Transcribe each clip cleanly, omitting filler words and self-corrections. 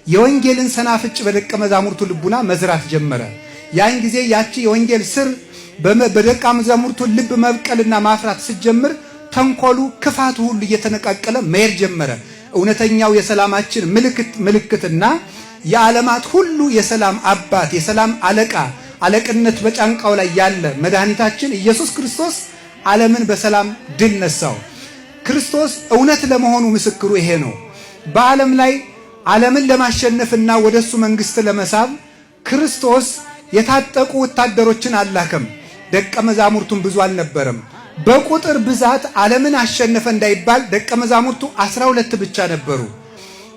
የወንጌልን ሰናፍጭ በደቀ መዛሙርቱ ልቡና መዝራት ጀመረ። ያን ጊዜ ያቺ የወንጌል ስር በደቀ መዛሙርቱ ልብ መብቀልና ማፍራት ሲጀምር ተንኮሉ፣ ክፋቱ ሁሉ እየተነቃቀለ መሄድ ጀመረ። እውነተኛው የሰላማችን ምልክትና የዓለማት ሁሉ የሰላም አባት፣ የሰላም አለቃ፣ አለቅነት በጫንቃው ላይ ያለ መድኃኒታችን ኢየሱስ ክርስቶስ ዓለምን በሰላም ድል ነሳው። ክርስቶስ እውነት ለመሆኑ ምስክሩ ይሄ ነው። በዓለም ላይ ዓለምን ለማሸነፍና ወደሱ መንግስት ለመሳብ ክርስቶስ የታጠቁ ወታደሮችን አላከም። ደቀ መዛሙርቱን ብዙ አልነበረም። በቁጥር ብዛት ዓለምን አሸነፈ እንዳይባል ደቀ መዛሙርቱ 12 ብቻ ነበሩ።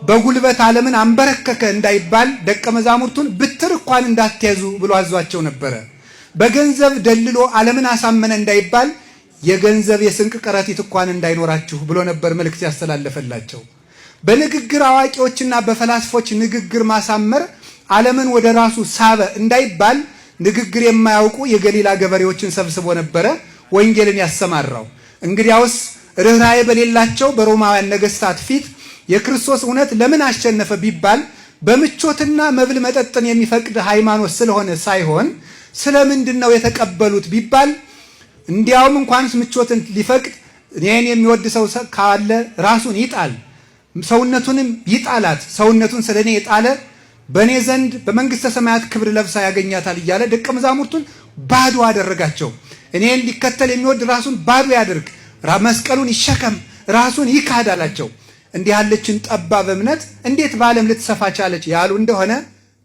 በጉልበት ዓለምን አንበረከከ እንዳይባል ደቀ መዛሙርቱን ብትር እንኳን እንዳትያዙ ብሎ አዟቸው ነበረ። በገንዘብ ደልሎ ዓለምን አሳመነ እንዳይባል የገንዘብ የስንቅ ከረጢት እንኳን እንዳይኖራችሁ ብሎ ነበር መልእክት ያስተላለፈላቸው። በንግግር አዋቂዎችና በፈላስፎች ንግግር ማሳመር ዓለምን ወደ ራሱ ሳበ እንዳይባል ንግግር የማያውቁ የገሊላ ገበሬዎችን ሰብስቦ ነበረ ወንጌልን ያሰማራው። እንግዲያውስ ርኅራኄ በሌላቸው በሮማውያን ነገሥታት ፊት የክርስቶስ እውነት ለምን አሸነፈ ቢባል በምቾትና መብል መጠጥን የሚፈቅድ ሃይማኖት ስለሆነ ሳይሆን ስለምንድን ነው የተቀበሉት ቢባል እንዲያውም እንኳንስ ምቾትን ሊፈቅድ እኔን የሚወድ ሰው ካለ ራሱን ይጣል ሰውነቱንም ይጣላት፣ ሰውነቱን ስለኔ የጣለ በእኔ ዘንድ በመንግሥተ ሰማያት ክብር ለብሳ ያገኛታል እያለ ደቀ መዛሙርቱን ባዶ አደረጋቸው። እኔን ሊከተል የሚወድ ራሱን ባዶ ያድርግ፣ መስቀሉን ይሸከም፣ ራሱን ይካድ አላቸው። እንዲህ ያለችን ጠባብ እምነት እንዴት በዓለም ልትሰፋ ቻለች ያሉ እንደሆነ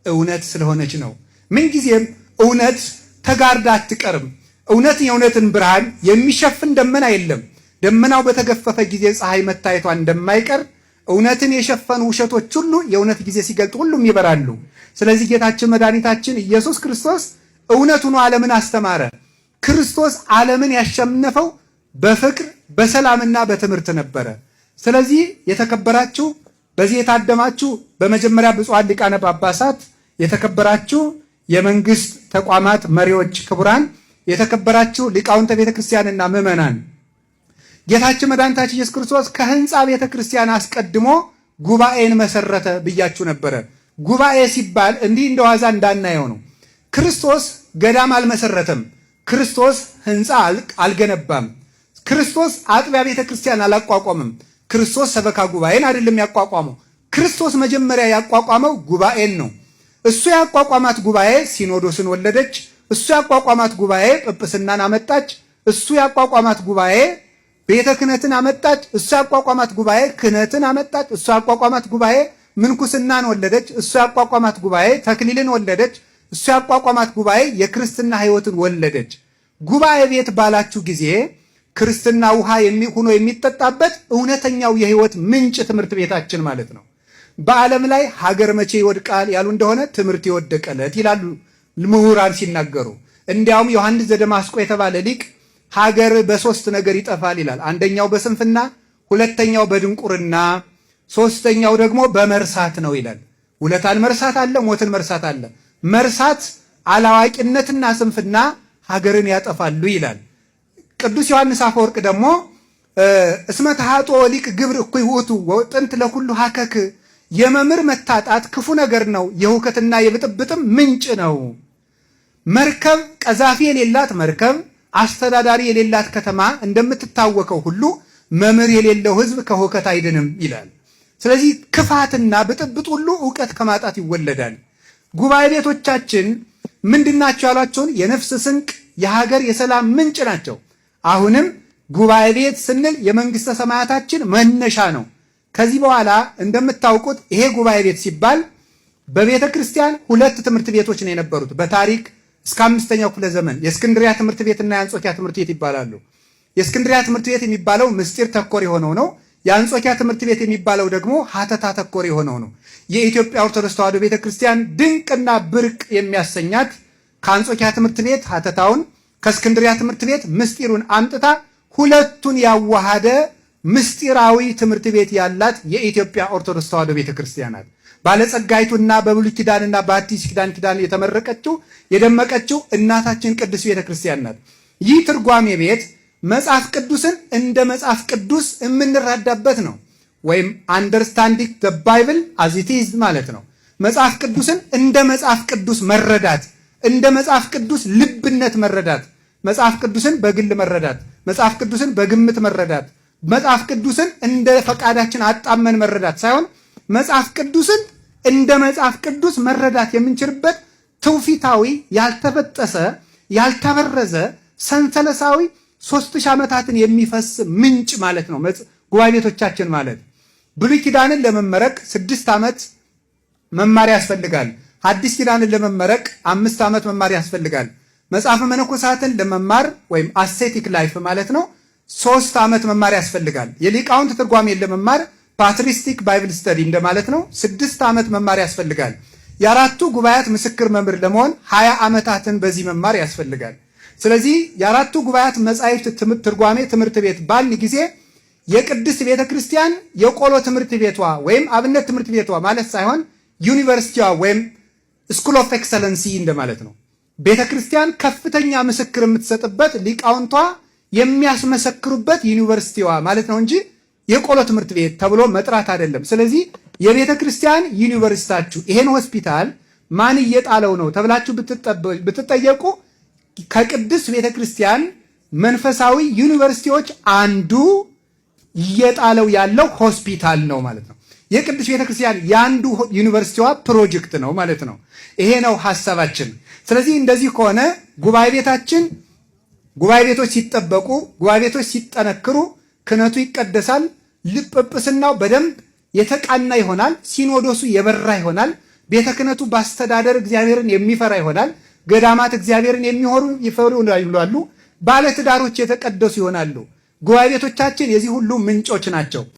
እውነት ስለሆነች ነው። ምንጊዜም እውነት ተጋርዳ አትቀርም። እውነት የእውነትን ብርሃን የሚሸፍን ደመና የለም። ደመናው በተገፈፈ ጊዜ ፀሐይ መታየቷ እንደማይቀር እውነትን የሸፈኑ ውሸቶች ሁሉ የእውነት ጊዜ ሲገልጡ ሁሉም ይበራሉ። ስለዚህ ጌታችን መድኃኒታችን ኢየሱስ ክርስቶስ እውነት ሆኖ ዓለምን አስተማረ። ክርስቶስ ዓለምን ያሸነፈው በፍቅር በሰላምና በትምህርት ነበረ። ስለዚህ የተከበራችሁ በዚህ የታደማችሁ በመጀመሪያ ብፁዓን ሊቃነ ጳጳሳት፣ የተከበራችሁ የመንግስት ተቋማት መሪዎች ክቡራን፣ የተከበራችሁ ሊቃውንተ ቤተ ክርስቲያንና ምዕመናን፣ ጌታችን መድኃኒታችን ኢየሱስ ክርስቶስ ከህንፃ ቤተ ክርስቲያን አስቀድሞ ጉባኤን መሰረተ ብያችሁ ነበረ። ጉባኤ ሲባል እንዲህ እንደዋዛ እንዳናየው ነው። ክርስቶስ ገዳም አልመሰረተም። ክርስቶስ ህንፃ አልገነባም። ክርስቶስ አጥቢያ ቤተ ክርስቲያን አላቋቋምም። ክርስቶስ ሰበካ ጉባኤን አይደለም ያቋቋመው። ክርስቶስ መጀመሪያ ያቋቋመው ጉባኤን ነው። እሱ ያቋቋማት ጉባኤ ሲኖዶስን ወለደች። እሱ ያቋቋማት ጉባኤ ጵጵስናን አመጣች። እሱ ያቋቋማት ጉባኤ ቤተ ክህነትን አመጣች። እሱ ያቋቋማት ጉባኤ ክህነትን አመጣች። እሱ ያቋቋማት ጉባኤ ምንኩስናን ወለደች። እሱ ያቋቋማት ጉባኤ ተክሊልን ወለደች። እሱ ያቋቋማት ጉባኤ የክርስትና ህይወትን ወለደች። ጉባኤ ቤት ባላችሁ ጊዜ ክርስትና ውሃ ሆኖ የሚጠጣበት እውነተኛው የህይወት ምንጭ ትምህርት ቤታችን ማለት ነው። በዓለም ላይ ሀገር መቼ ይወድቃል ያሉ እንደሆነ ትምህርት የወደቀለት ይላሉ ምሁራን ሲናገሩ። እንዲያውም ዮሐንስ ዘደማስቆ የተባለ ሊቅ ሀገር በሶስት ነገር ይጠፋል ይላል። አንደኛው በስንፍና፣ ሁለተኛው በድንቁርና፣ ሶስተኛው ደግሞ በመርሳት ነው ይላል። ውለታን መርሳት አለ፣ ሞትን መርሳት አለ። መርሳት፣ አላዋቂነትና ስንፍና ሀገርን ያጠፋሉ ይላል። ቅዱስ ዮሐንስ አፈወርቅ ደግሞ እስመ ተሐጦ ሊቅ ግብር እኩይ ውእቱ ወጥንት ለኩሉ ሀከክ፣ የመምህር መታጣት ክፉ ነገር ነው፣ የሁከትና የብጥብጥም ምንጭ ነው። መርከብ ቀዛፊ የሌላት መርከብ፣ አስተዳዳሪ የሌላት ከተማ እንደምትታወቀው ሁሉ መምህር የሌለው ሕዝብ ከሁከት አይድንም ይላል። ስለዚህ ክፋትና ብጥብጥ ሁሉ ዕውቀት ከማጣት ይወለዳል። ጉባኤ ቤቶቻችን ምንድናቸው ያሏቸውን የነፍስ ስንቅ፣ የሀገር የሰላም ምንጭ ናቸው። አሁንም ጉባኤ ቤት ስንል የመንግስተ ሰማያታችን መነሻ ነው። ከዚህ በኋላ እንደምታውቁት ይሄ ጉባኤ ቤት ሲባል በቤተ ክርስቲያን ሁለት ትምህርት ቤቶች ነው የነበሩት በታሪክ እስከ 5ኛው ክፍለ ዘመን። የእስክንድሪያ ትምህርት ቤትና የአንጾኪያ ትምህርት ቤት ይባላሉ። የእስክንድሪያ ትምህርት ቤት የሚባለው ምስጢር ተኮር የሆነው ነው። የአንጾኪያ ትምህርት ቤት የሚባለው ደግሞ ሀተታ ተኮር የሆነው ነው። የኢትዮጵያ ኦርቶዶክስ ተዋሕዶ ቤተ ክርስቲያን ድንቅና ብርቅ የሚያሰኛት ከአንጾኪያ ትምህርት ቤት ሀተታውን ከእስክንድሪያ ትምህርት ቤት ምስጢሩን አምጥታ ሁለቱን ያዋሃደ ምስጢራዊ ትምህርት ቤት ያላት የኢትዮጵያ ኦርቶዶክስ ተዋሕዶ ቤተ ክርስቲያን ናት። ባለጸጋይቱና በብሉይ ኪዳንና በአዲስ ኪዳን የተመረቀችው የደመቀችው እናታችን ቅድስት ቤተ ክርስቲያን ናት። ይህ ትርጓሜ ቤት መጽሐፍ ቅዱስን እንደ መጽሐፍ ቅዱስ የምንረዳበት ነው። ወይም አንደርስታንዲንግ ዘ ባይብል አዝ ኢት ኢዝ ማለት ነው። መጽሐፍ ቅዱስን እንደ መጽሐፍ ቅዱስ መረዳት፣ እንደ መጽሐፍ ቅዱስ ልብነት መረዳት፣ መጽሐፍ ቅዱስን በግል መረዳት፣ መጽሐፍ ቅዱስን በግምት መረዳት፣ መጽሐፍ ቅዱስን እንደ ፈቃዳችን አጣመን መረዳት ሳይሆን መጽሐፍ ቅዱስን እንደ መጽሐፍ ቅዱስ መረዳት የምንችልበት ትውፊታዊ ያልተበጠሰ ያልተበረዘ ሰንሰለሳዊ 3000 ዓመታትን የሚፈስ ምንጭ ማለት ነው ጉባኤ ቤቶቻችን ማለት። ብሉይ ኪዳንን ለመመረቅ 6 ዓመት መማር ያስፈልጋል። ሐዲስ ኪዳንን ለመመረቅ 5 ዓመት መማር ያስፈልጋል። መጽሐፈ መነኮሳትን ለመማር ወይም አሴቲክ ላይፍ ማለት ነው 3 ዓመት መማር ያስፈልጋል። የሊቃውንት ትርጓሜን ለመማር ፓትሪስቲክ ባይብል ስተዲ እንደማለት ነው 6 ዓመት መማር ያስፈልጋል። የአራቱ ጉባኤያት ምስክር መምህር ለመሆን 20 ዓመታትን በዚህ መማር ያስፈልጋል። ስለዚህ የአራቱ ጉባኤያት መጻሕፍት ትርጓሜ ትምህርት ቤት ባልን ጊዜ የቅድስት ቤተ ክርስቲያን የቆሎ ትምህርት ቤቷ ወይም አብነት ትምህርት ቤቷ ማለት ሳይሆን ዩኒቨርሲቲዋ ወይም ስኩል ኦፍ ኤክሰለንሲ እንደማለት ነው። ቤተ ክርስቲያን ከፍተኛ ምስክር የምትሰጥበት ሊቃውንቷ የሚያስመሰክሩበት ዩኒቨርሲቲዋ ማለት ነው እንጂ የቆሎ ትምህርት ቤት ተብሎ መጥራት አይደለም። ስለዚህ የቤተ ክርስቲያን ዩኒቨርሲቲያችሁ ይሄን ሆስፒታል ማን እየጣለው ነው ተብላችሁ ብትጠየቁ ከቅድስት ቤተ ክርስቲያን መንፈሳዊ ዩኒቨርሲቲዎች አንዱ እየጣለው ያለው ሆስፒታል ነው ማለት ነው። የቅድስት ቤተ ክርስቲያን የአንዱ ዩኒቨርሲቲዋ ፕሮጀክት ነው ማለት ነው። ይሄ ነው ሐሳባችን። ስለዚህ እንደዚህ ከሆነ ጉባኤ ቤቶች ሲጠበቁ፣ ጉባኤ ቤቶች ሲጠነክሩ ክህነቱ ይቀደሳል፣ ጵጵስናው በደንብ የተቃና ይሆናል፣ ሲኖዶሱ የበራ ይሆናል፣ ቤተ ክህነቱ በአስተዳደር እግዚአብሔርን የሚፈራ ይሆናል፣ ገዳማት እግዚአብሔርን ይፈሩ ይላሉ፣ ባለትዳሮች የተቀደሱ ይሆናሉ። ጉባኤ ቤቶቻችን የዚህ ሁሉ ምንጮች ናቸው።